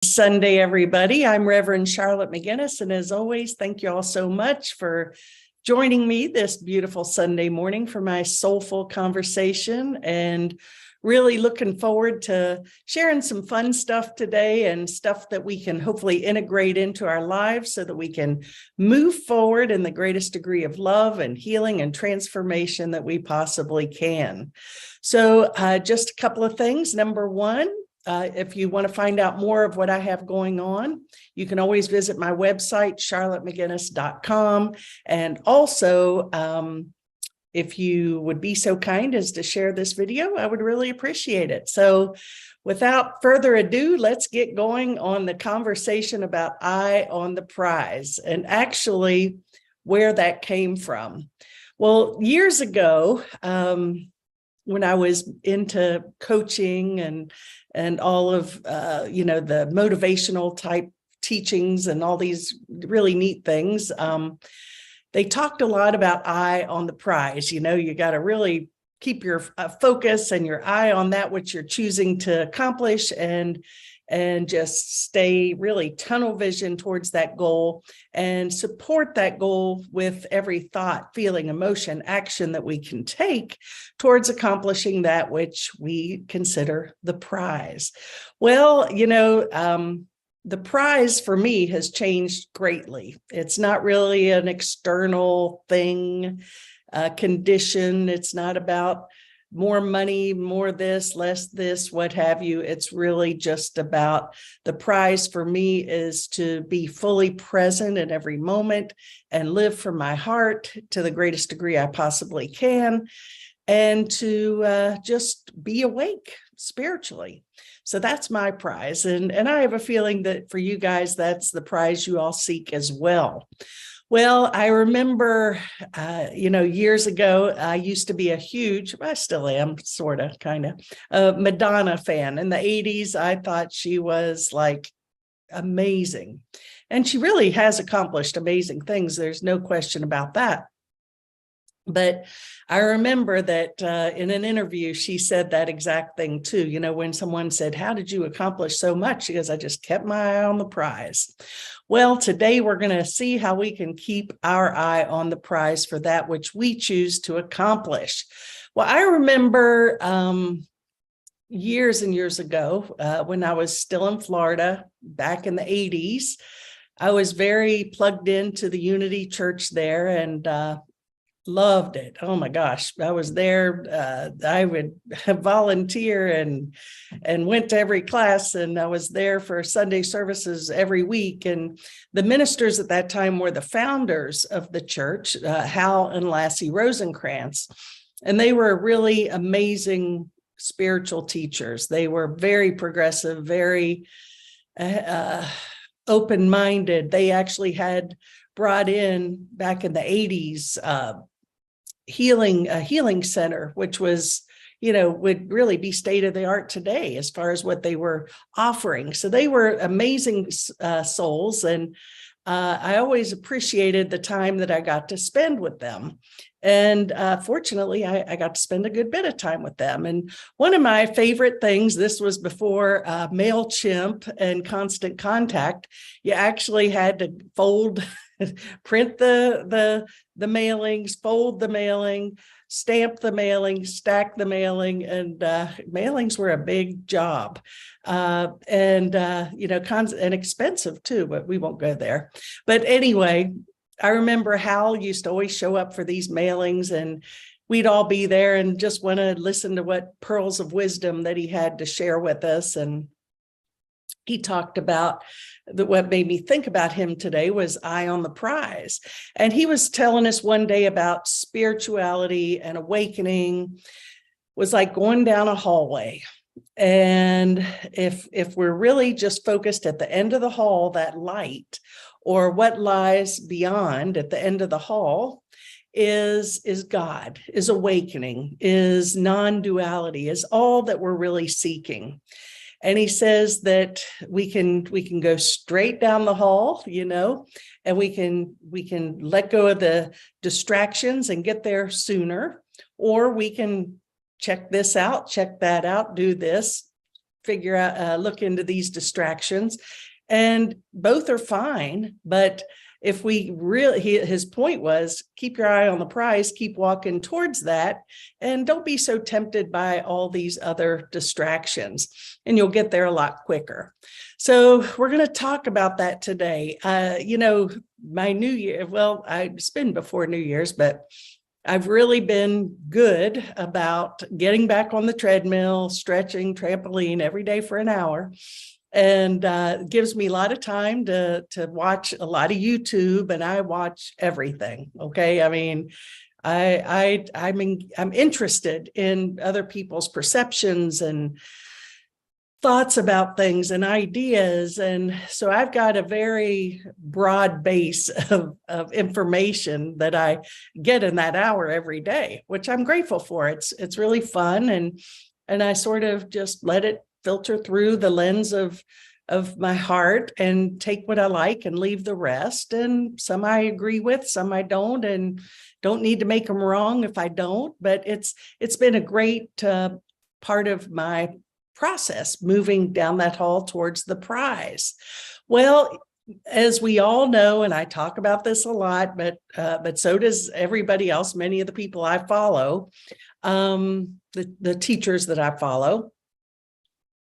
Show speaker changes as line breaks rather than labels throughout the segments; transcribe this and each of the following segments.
Sunday, everybody. I'm Reverend Charlotte McGinnis, and as always, thank you all so much for joining me this beautiful Sunday morning for my soulful conversation, and really looking forward to sharing some fun stuff today and stuff that we can hopefully integrate into our lives so that we can move forward in the greatest degree of love and healing and transformation that we possibly can. So just a couple of things. Number one, if you want to find out more of what I have going on, you can always visit my website, charlottemcginnis.com. And also, if you would be so kind as to share this video, I would really appreciate it. So without further ado, let's get going on the conversation about eye on the prize and actually where that came from. Well, years ago, when I was into coaching and all of the motivational type teachings and all these really neat things, they talked a lot about eye on the prize. You got to really keep your focus and your eye on that which you're choosing to accomplish, and just stay really tunnel vision towards that goal and support that goal with every thought, feeling, emotion, action that we can take towards accomplishing that which we consider the prize. Well, the prize for me has changed greatly. It's not really an external thing, condition. It's not about more money, more this, less this, what have you. It's really just about the prize for me is to be fully present in every moment and live from my heart to the greatest degree I possibly can, and to just be awake spiritually. So that's my prize. And I have a feeling that for you guys, that's the prize you all seek as well. Well, I remember, years ago, I used to be I still am, sort of, kind of, a Madonna fan. In the 80s, I thought she was like amazing. And she really has accomplished amazing things. There's no question about that. But I remember that in an interview, she said that exact thing too. When someone said, "How did you accomplish so much?" She goes, "I just kept my eye on the prize." Well, today we're going to see how we can keep our eye on the prize for that which we choose to accomplish. Well, I remember years and years ago when I was still in Florida back in the 80s, I was very plugged into the Unity Church there and loved it. Oh my gosh, I was there. I would volunteer and went to every class, and I was there for Sunday services every week. And the ministers at that time were the founders of the church, Hal and Lassie Rosenkrantz, and they were really amazing spiritual teachers. They were very progressive, very open-minded. They actually had brought in back in the 80s a healing center, which was, would really be state of the art today as far as what they were offering. So they were amazing souls. And I always appreciated the time that I got to spend with them. And fortunately, I got to spend a good bit of time with them. And one of my favorite things, this was before MailChimp and Constant Contact, you actually had to print the mailings, fold the mailing, stamp the mailing, stack the mailing, and mailings were a big job, and expensive too, but we won't go there. But anyway, I remember Hal used to always show up for these mailings, and we'd all be there and just want to listen to what pearls of wisdom that he had to share with us. And he talked about what made me think about him today was eye on the prize. And he was telling us one day about spirituality and awakening was like going down a hallway. And if we're really just focused at the end of the hall, that light, or what lies beyond at the end of the hall, is God, is awakening, is non-duality, is all that we're really seeking. And he says that we can go straight down the hall, and we can let go of the distractions and get there sooner, or we can check this out, check that out, do this, figure out, look into these distractions, and both are fine. But if we really, his point was, keep your eye on the prize, keep walking towards that, and don't be so tempted by all these other distractions, and you'll get there a lot quicker. So we're going to talk about that today. My New Year, well, it's been before New Year's, but I've really been good about getting back on the treadmill, stretching, trampoline every day for an hour. And gives me a lot of time to watch a lot of YouTube, and I watch everything. Okay, I mean, I'm interested in other people's perceptions and thoughts about things and ideas, and so I've got a very broad base of information that I get in that hour every day, which I'm grateful for. It's really fun, and I sort of just let it filter through the lens of my heart and take what I like and leave the rest. And some I agree with, some I don't, and don't need to make them wrong if I don't. But it's been a great part of my process moving down that hall towards the prize. Well, as we all know, and I talk about this a lot, but so does everybody else, many of the people I follow, the teachers that I follow.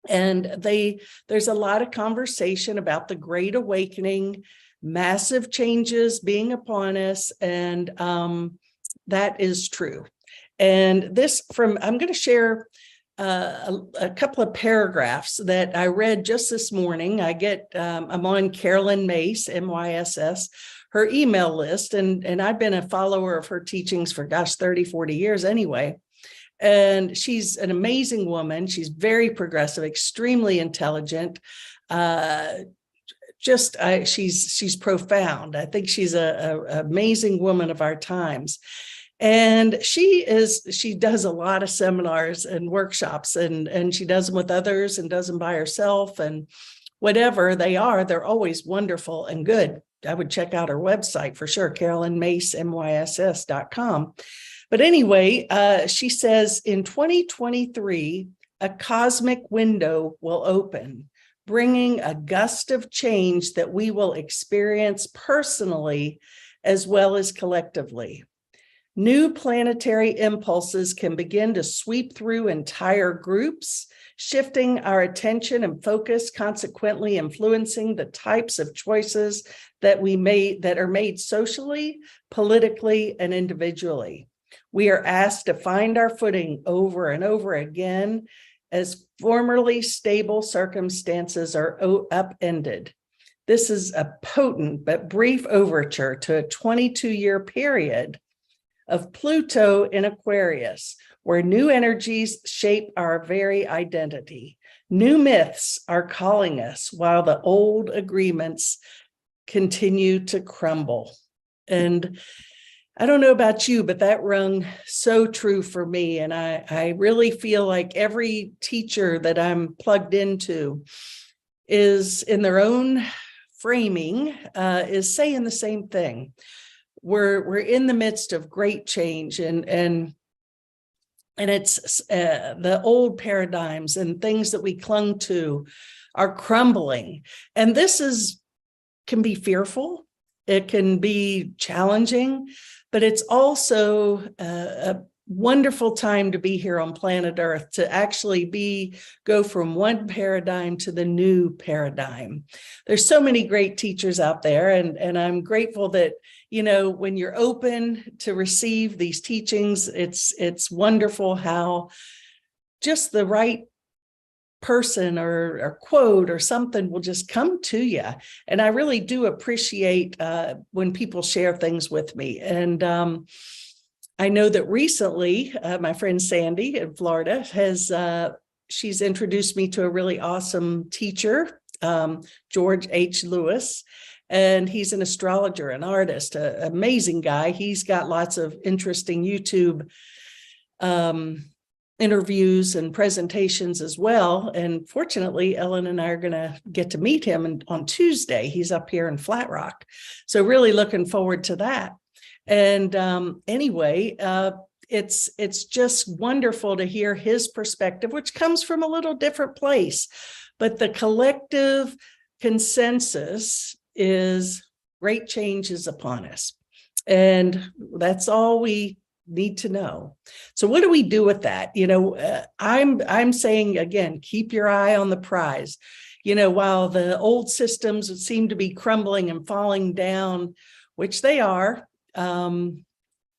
And there's a lot of conversation about the Great Awakening, massive changes being upon us, and that is true. And I'm going to share a couple of paragraphs that I read just this morning. I'm on Carolyn Mace, MYSS, her email list, and I've been a follower of her teachings for 30, 40 years anyway. And she's an amazing woman. She's very progressive, extremely intelligent. She's profound. I think she's an amazing woman of our times. And she does a lot of seminars and workshops, and she does them with others and does them by herself, and whatever they are, they're always wonderful and good. I would check out her website for sure, carolynmacemyss.com. But anyway, she says, in 2023, a cosmic window will open, bringing a gust of change that we will experience personally as well as collectively. New planetary impulses can begin to sweep through entire groups, shifting our attention and focus, consequently influencing the types of choices that are made socially, politically, and individually. We are asked to find our footing over and over again as formerly stable circumstances are upended. This is a potent but brief overture to a 22-year period of Pluto in Aquarius, where new energies shape our very identity. New myths are calling us while the old agreements continue to crumble. And I don't know about you, but that rung so true for me. And I really feel like every teacher that I'm plugged into is in their own framing, is saying the same thing. We're in the midst of great change, and it's the old paradigms and things that we clung to are crumbling. And this can be fearful. It can be challenging, but it's also a wonderful time to be here on planet Earth, to actually go from one paradigm to the new paradigm. There's so many great teachers out there, and I'm grateful that, when you're open to receive these teachings, it's wonderful how just the right person or quote or something will just come to you. And I really do appreciate when people share things with me. And I know that recently my friend Sandy in Florida she's introduced me to a really awesome teacher, George H. Lewis. And he's an astrologer, an artist, an amazing guy. He's got lots of interesting YouTube interviews and presentations as well. And fortunately, Ellen and I are going to get to meet him on Tuesday. He's up here in Flat Rock. So really looking forward to that. And anyway, it's just wonderful to hear his perspective, which comes from a little different place. But the collective consensus is great change is upon us. And that's all we need to know. So what do we do with that? I'm saying, again, keep your eye on the prize. While the old systems seem to be crumbling and falling down, which they are,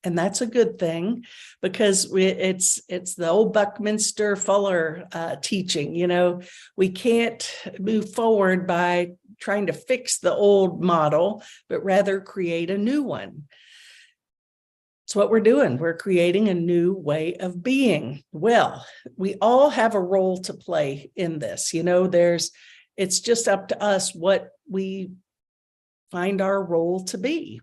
and that's a good thing, because it's the old Buckminster Fuller teaching. We can't move forward by trying to fix the old model, but rather create a new one. It's what we're doing. We're creating a new way of being. Well, we all have a role to play in this. It's just up to us what we find our role to be.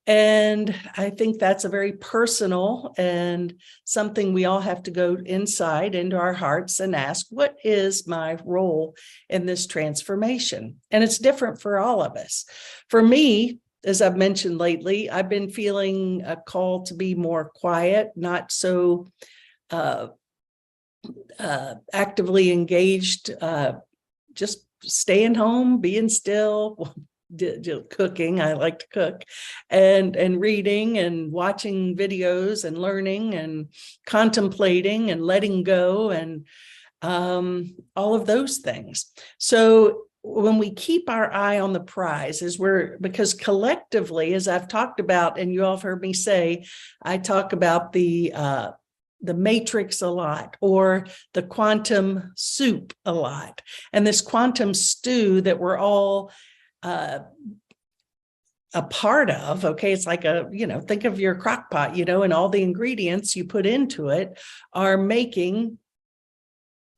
And I think that's a very personal and something we all have to go inside into our hearts and ask, what is my role in this transformation? And it's different for all of us. For me, as I've mentioned lately, I've been feeling a call to be more quiet, not so actively engaged, just staying home, being still, cooking. I like to cook, and reading and watching videos and learning and contemplating and letting go and all of those things. So when we keep our eye on the prize, because collectively, as I've talked about, and you all have heard me say, I talk about the matrix a lot, or the quantum soup a lot, and this quantum stew that we're all a part of. Okay, it's like think of your crock pot, and all the ingredients you put into it are making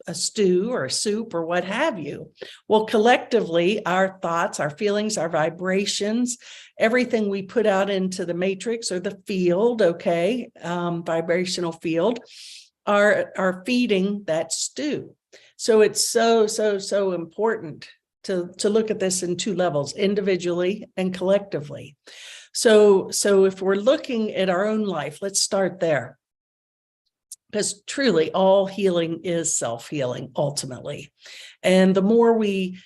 a stew or a soup or what have you. Well, collectively, our thoughts, our feelings, our vibrations, everything we put out into the matrix or the field, vibrational field, are feeding that stew. So it's so important to look at this in two levels, individually and collectively. So if we're looking at our own life, let's start there. Because truly all healing is self-healing ultimately. And the more we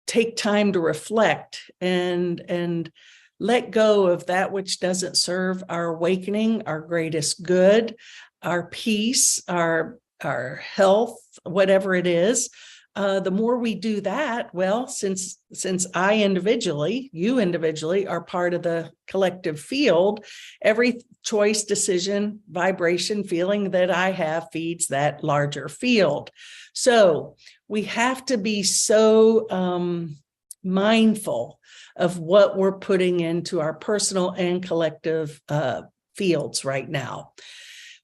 take time to reflect and let go of that which doesn't serve our awakening, our greatest good, our peace, our health, whatever it is, the more we do that, well, since you individually are part of the collective field, every choice, decision, vibration, feeling that I have feeds that larger field. So we have to be so mindful of what we're putting into our personal and collective fields right now.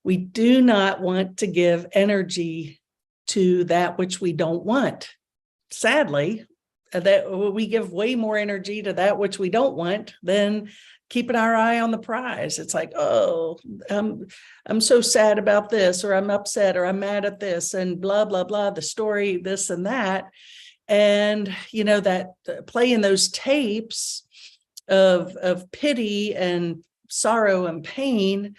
We do not want to give energy to that which we don't want. Sadly, that we give way more energy to that which we don't want than keeping our eye on the prize. It's like, oh, I'm so sad about this, or I'm upset, or I'm mad at this, and blah, blah, blah, the story, this and that. And, that playing those tapes of pity and sorrow and pain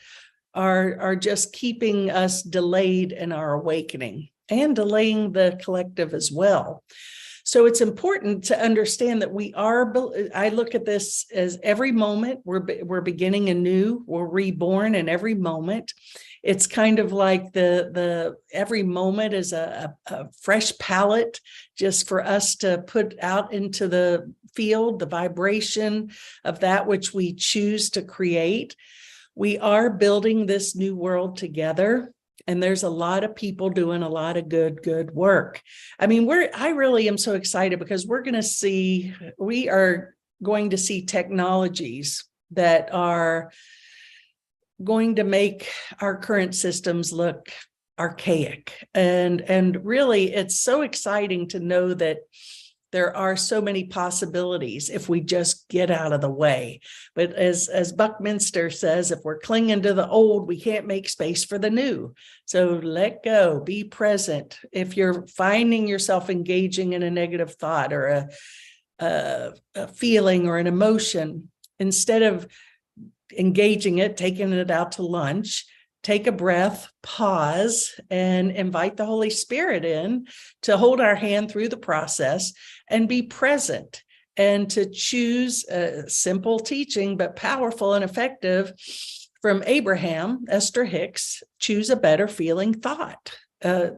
are just keeping us delayed in our awakening, and delaying the collective as well. So it's important to understand that I look at this as every moment we're beginning anew, we're reborn in every moment. It's kind of like the every moment is a fresh palette just for us to put out into the field, the vibration of that which we choose to create. We are building this new world together. And there's a lot of people doing a lot of good work. I mean, I really am so excited because we are going to see technologies that are going to make our current systems look archaic. And really, it's so exciting to know that there are so many possibilities if we just get out of the way. But as Buckminster says, if we're clinging to the old, we can't make space for the new. So let go, be present. If you're finding yourself engaging in a negative thought or a feeling or an emotion, instead of engaging it, taking it out to lunch, take a breath, pause, and invite the Holy Spirit in to hold our hand through the process and be present, and to choose a simple teaching, but powerful and effective, from Abraham, Esther Hicks, choose a better feeling thought.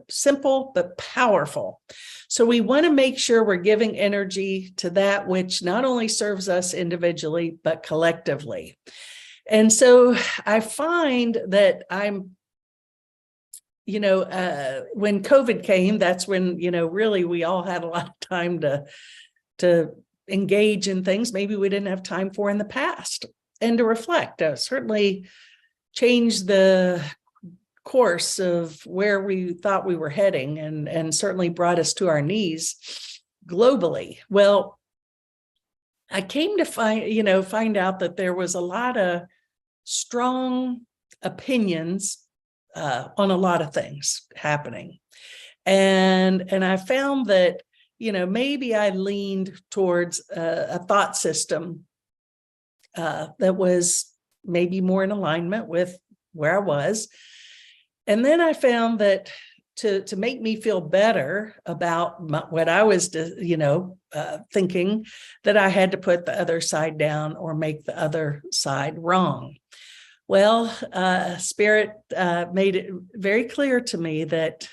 Simple, but powerful. So we want to make sure we're giving energy to that which not only serves us individually, but collectively. And so I find that when COVID came, that's when, really we all had a lot of time to engage in things maybe we didn't have time for in the past, and to reflect. Certainly changed the course of where we thought we were heading, and certainly brought us to our knees globally. Well, I came to find out that there was a lot of strong opinions on a lot of things happening. And I found that, maybe I leaned towards a thought system that was maybe more in alignment with where I was. And then I found that to make me feel better about what I was, thinking, that I had to put the other side down or make the other side wrong. Well, Spirit made it very clear to me that,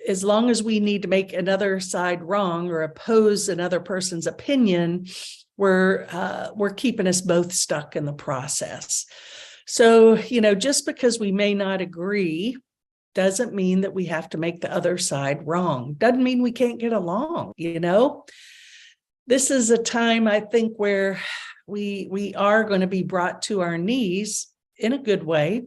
as long as we need to make another side wrong or oppose another person's opinion, we're keeping us both stuck in the process. So, just because we may not agree doesn't mean that we have to make the other side wrong. Doesn't mean we can't get along. This is a time, I think, where we are going to be brought to our knees in a good way,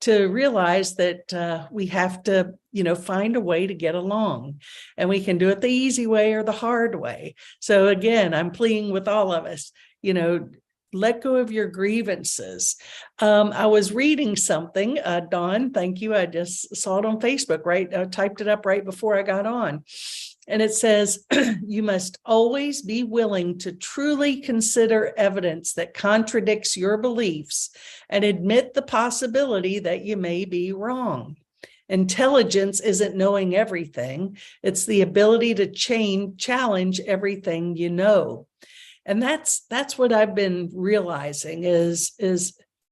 to realize that we have to, find a way to get along, and we can do it the easy way or the hard way. So again, I'm pleading with all of us, let go of your grievances. I was reading something, Dawn, thank you. I just saw it on Facebook, right? I typed it up right before I got on. And it says, you must always be willing to truly consider evidence that contradicts your beliefs and admit the possibility that you may be wrong. Intelligence isn't knowing everything. It's the ability to challenge everything you know. And that's what I've been realizing is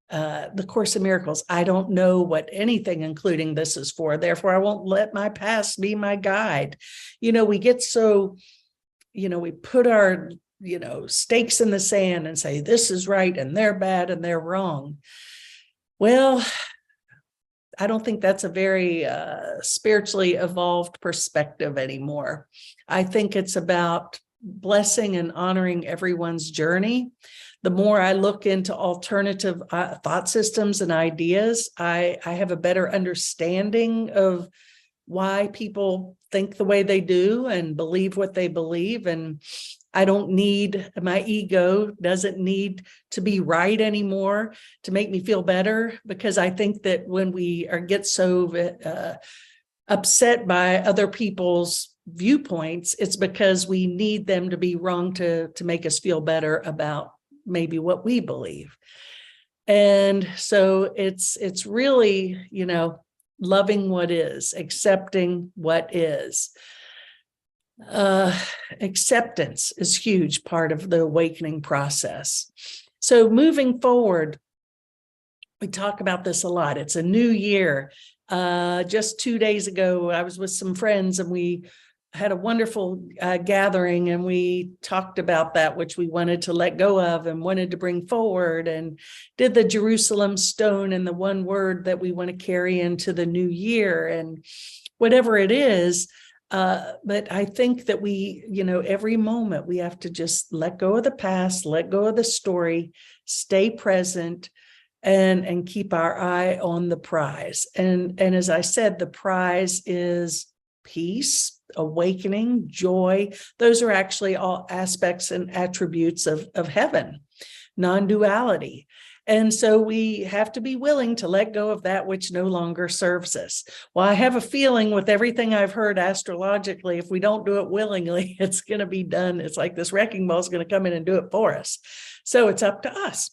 the Course in Miracles. I don't know what anything, including this, is for. Therefore, I won't let my past be my guide. We get so, we put our, stakes in the sand and say, this is right and they're bad and they're wrong. Well, I don't think that's a very spiritually evolved perspective anymore. I think it's about blessing and honoring everyone's journey. The more I look into alternative thought systems and ideas, I have a better understanding of why people think the way they do and believe what they believe. And I don't need, my ego doesn't need to be right anymore to make me feel better, because I think that when we get so upset by other people's viewpoints, it's because we need them to be wrong to make us feel better about maybe what we believe. And so it's really, loving what is, accepting what is. Acceptance is a huge part of the awakening process. So moving forward, we talk about this a lot. It's a new year. Just 2 days ago, I was with some friends and we had a wonderful gathering, and we talked about that which we wanted to let go of and wanted to bring forward, and did the Jerusalem stone and the one word that we want to carry into the new year, and whatever it is. But I think that we, every moment we have to just let go of the past, let go of the story, stay present, and keep our eye on the prize. And as I said, the prize is peace, awakening, joy. Those are actually all aspects and attributes of heaven, non-duality. And so we have to be willing to let go of that which no longer serves us. Well, I have a feeling with everything I've heard astrologically, if we don't do it willingly, it's going to be done. It's like this wrecking ball is going to come in and do it for us. So it's up to us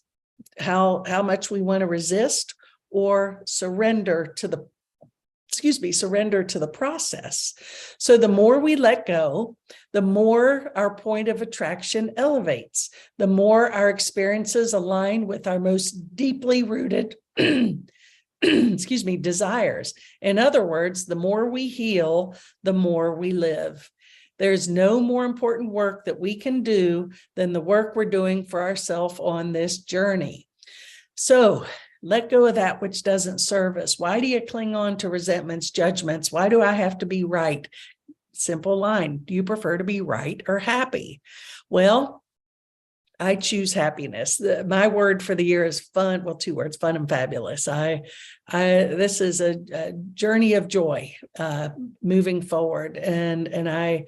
how much we want to resist or surrender to the process. So the more we let go, the more our point of attraction elevates, the more our experiences align with our most deeply rooted, desires. In other words, the more we heal, the more we live. There's no more important work that we can do than the work we're doing for ourselves on this journey. So let go of that which doesn't serve us. Why do you cling on to resentments, judgments? Why do I have to be right? Simple line. Do you prefer to be right or happy? Well, I choose happiness. My word for the year is fun. Well, 2 words, fun and fabulous. This is a journey of joy moving forward. And I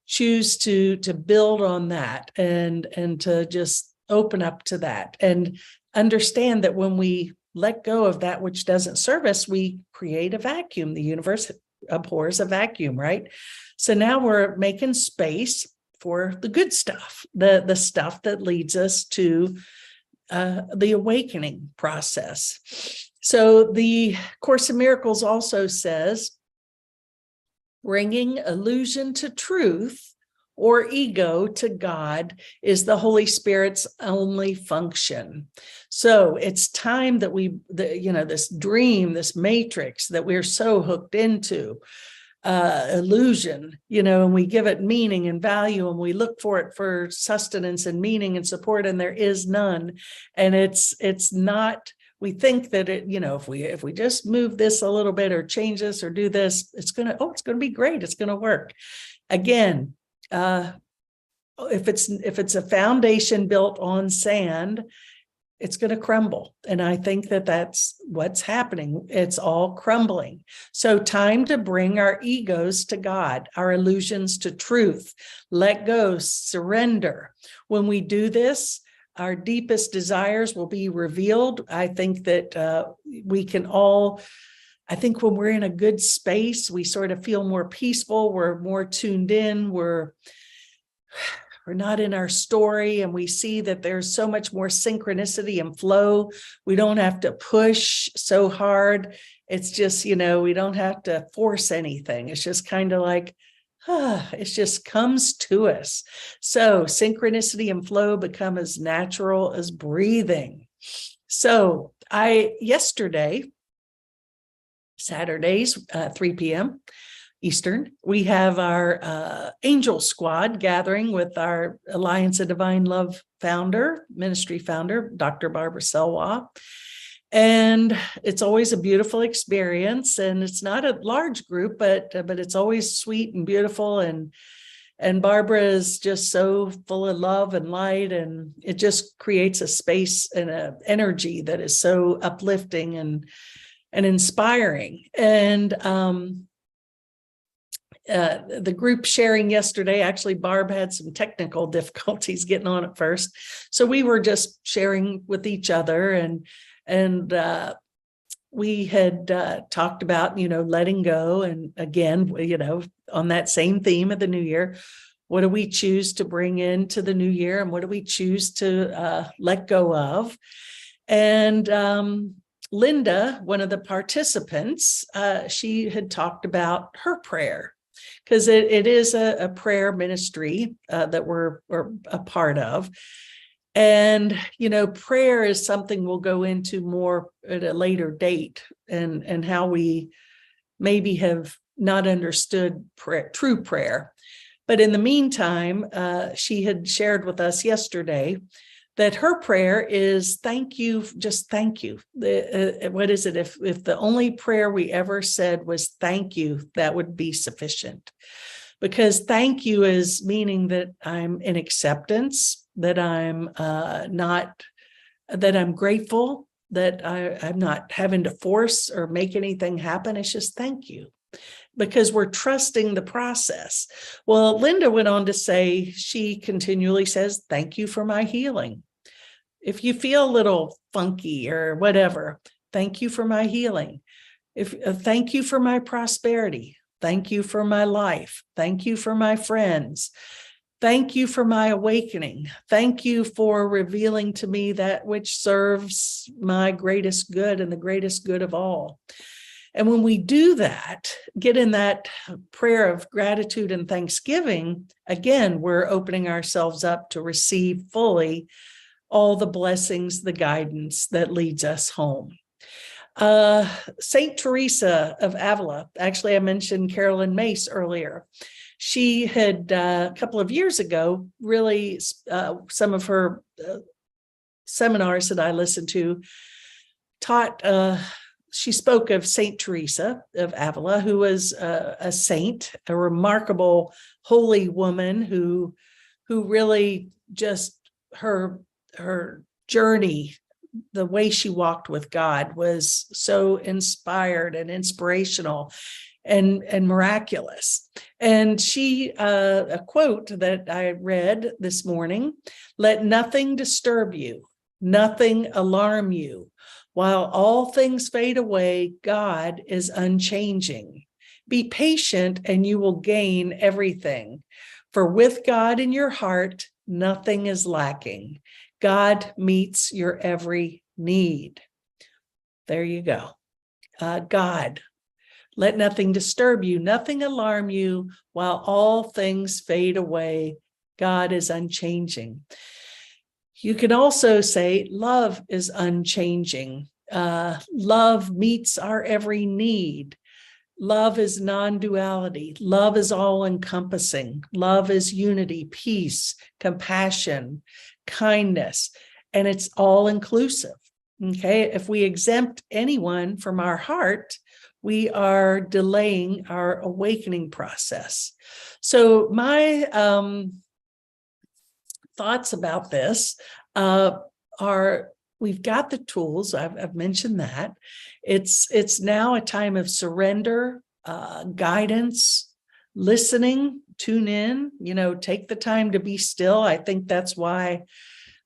choose to build on that and to just open up to that and understand that when we let go of that which doesn't serve us, we create a vacuum. The universe abhors a vacuum, right? So now we're making space for the good stuff, the stuff that leads us to the awakening process. So the Course in Miracles also says, bringing illusion to truth or ego to God is the Holy Spirit's only function. So it's time that this dream, this matrix that we're so hooked into, illusion, and we give it meaning and value, and we look for it for sustenance and meaning and support, and there is none. And it's not. We think that if we just move this a little bit or change this or do this, it's gonna be great. It's gonna work. Again, if it's a foundation built on sand, it's going to crumble. And I think that that's what's happening. It's all crumbling. So time to bring our egos to God, our illusions to truth, let go, surrender. When we do this, our deepest desires will be revealed. I think that we can all, I think when we're in a good space, we sort of feel more peaceful. We're more tuned in. We're not in our story, and we see that there's so much more synchronicity and flow. We don't have to push so hard. It's just, we don't have to force anything. It's just kind of like, it just comes to us. So synchronicity and flow become as natural as breathing. So yesterday, Saturdays, 3 p.m. Eastern, we have our Angel Squad gathering with our Alliance of Divine Love ministry founder, Dr. Barbara Selwa. And it's always a beautiful experience. And it's not a large group, but it's always sweet and beautiful. And Barbara is just so full of love and light. And it just creates a space and an energy that is so uplifting and inspiring. And the group sharing yesterday, actually, Barb had some technical difficulties getting on at first. So we were just sharing with each other, and we had talked about, letting go. And again, on that same theme of the new year, what do we choose to bring into the new year? And what do we choose to let go of? And Linda, one of the participants, she had talked about her prayer, because it is a prayer ministry that we're a part of. And, prayer is something we'll go into more at a later date, and how we maybe have not understood true prayer. But in the meantime, she had shared with us yesterday that her prayer is thank you, just thank you. What is it? If the only prayer we ever said was thank you, that would be sufficient. Because thank you is meaning that I'm in acceptance, that I'm that I'm grateful, that I'm not having to force or make anything happen. It's just thank you, because we're trusting the process. Well, Linda went on to say she continually says, thank you for my healing. If you feel a little funky or whatever, thank you for my healing. Thank you for my prosperity. Thank you for my life. Thank you for my friends. Thank you for my awakening. Thank you for revealing to me that which serves my greatest good and the greatest good of all. And when we do that, get in that prayer of gratitude and thanksgiving, again, we're opening ourselves up to receive fully all the blessings, the guidance that leads us home. Saint Teresa of Avila, actually, I mentioned Carolyn Mace earlier. She had, a couple of years ago, really, some of her seminars that I listened to taught, she spoke of Saint Teresa of Avila, who was a saint, a remarkable holy woman who really just her journey, the way she walked with God was so inspired and inspirational and miraculous. And she, a quote that I read this morning, "Let nothing disturb you, nothing alarm you. While all things fade away, God is unchanging. Be patient and you will gain everything. For with God in your heart, nothing is lacking. God meets your every need." There you go. God, let nothing disturb you, nothing alarm you. While all things fade away, God is unchanging. You can also say love is unchanging. Love meets our every need. Love is non-duality. Love is all-encompassing. Love is unity, peace, compassion, kindness, and it's all-inclusive. Okay, if we exempt anyone from our heart, we are delaying our awakening process. So my thoughts about this are, we've got the tools. I've mentioned that. It's now a time of surrender, guidance, listening, tune in, take the time to be still. I think that's why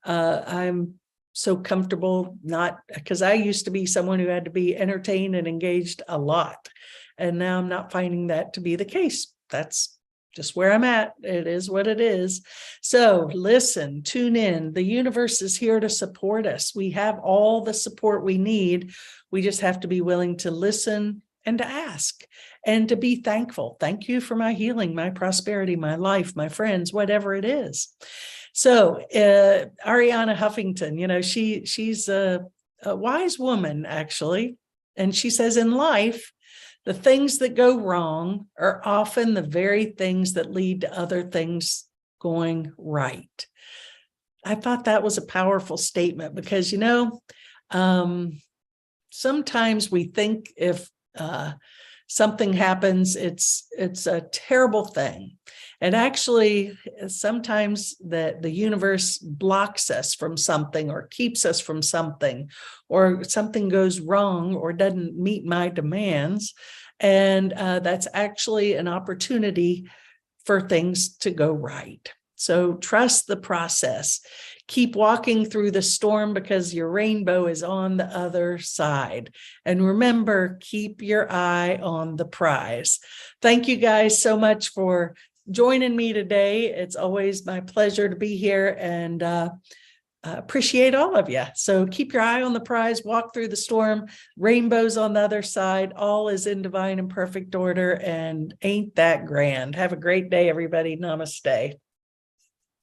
I'm so comfortable, not because I used to be someone who had to be entertained and engaged a lot. And now I'm not finding that to be the case. That's just where I'm at. It is what it is. So listen, tune in. The universe is here to support us. We have all the support we need. We just have to be willing to listen and to ask and to be thankful. Thank you for my healing, my prosperity, my life, my friends, whatever it is. So Ariana Huffington, she's a wise woman, actually. And she says, in life, the things that go wrong are often the very things that lead to other things going right. I thought that was a powerful statement because, sometimes we think if something happens, it's a terrible thing. And actually, sometimes the universe blocks us from something or keeps us from something, or something goes wrong or doesn't meet my demands. And that's actually an opportunity for things to go right. So trust the process. Keep walking through the storm because your rainbow is on the other side. And remember, keep your eye on the prize. Thank you guys so much for joining me today. It's always my pleasure to be here, and appreciate all of you. So keep your eye on the prize, walk through the storm, rainbows on the other side, all is in divine and perfect order, and ain't that grand. Have a great day, everybody. Namaste.